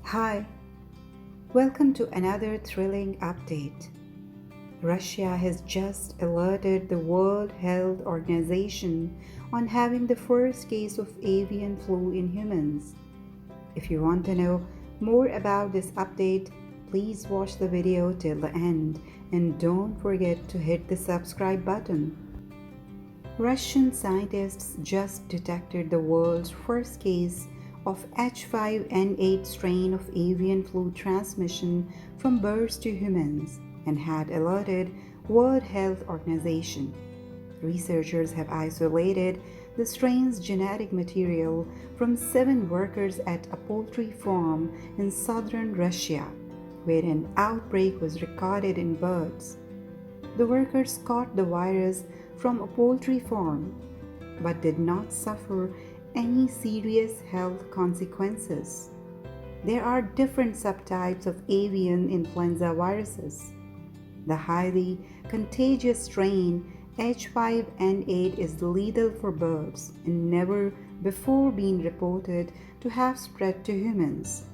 Hi, welcome to another thrilling update. Russia has just alerted the World Health Organization on having the first case of avian flu in humans. If you want to know more about this update, please watch the video till the end and don't forget to hit the subscribe button. Russian scientists just detected the world's first case of H5N8 strain of avian flu transmission from birds to humans and had alerted World Health Organization. Researchers have isolated the strain's genetic material from 7 workers at a poultry farm in southern Russia, where an outbreak was recorded in birds. The workers caught the virus from a poultry farm but did not suffer any serious health consequences. There are different subtypes of avian influenza viruses. The highly contagious strain H5N8 is lethal for birds and never before been reported to have spread to humans.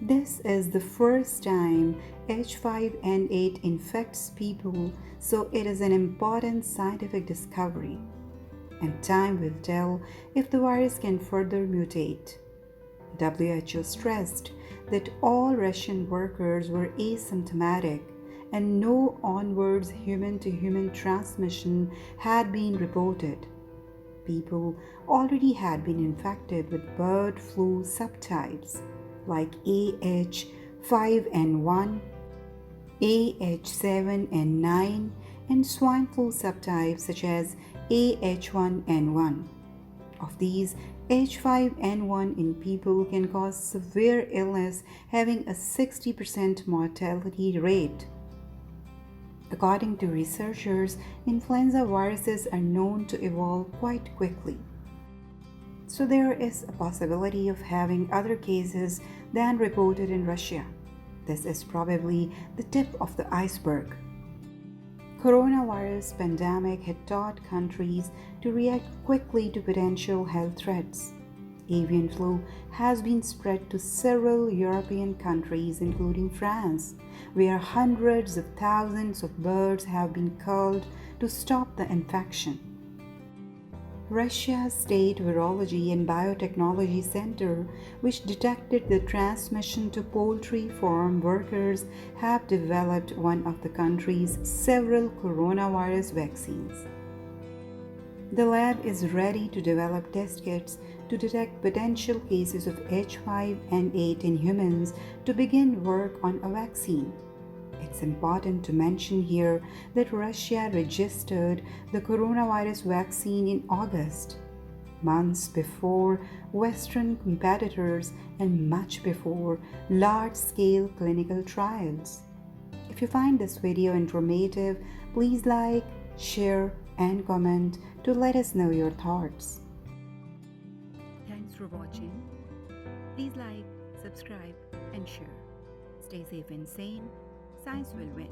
This is the first time H5N8 infects people, so it is an important scientific discovery. And time will tell if the virus can further mutate. WHO stressed that all Russian workers were asymptomatic and no onwards human-to-human transmission had been reported. People already had been infected with bird flu subtypes like AH5N1, AH7N9, and swine flu subtypes such as AH1N1. Of these, H5N1 in people can cause severe illness, having a 60% mortality rate. According to researchers, influenza viruses are known to evolve quite quickly. So there is a possibility of having other cases than reported in Russia. This is probably the tip of the iceberg. Coronavirus pandemic had taught countries to react quickly to potential health threats. Avian flu has been spread to several European countries, including France, where hundreds of thousands of birds have been culled to stop the infection. Russia's State Virology and Biotechnology Center, which detected the transmission to poultry farm workers, have developed one of the country's several coronavirus vaccines. The lab is ready to develop test kits to detect potential cases of H5N8 in humans to begin work on a vaccine. It's important to mention here that Russia registered the coronavirus vaccine in August, months before Western competitors and much before large-scale clinical trials. If you find this video informative, please like, share, and comment to let us know your thoughts. Thanks for watching. Please like, subscribe, and share. Stay safe and sane. Science will win.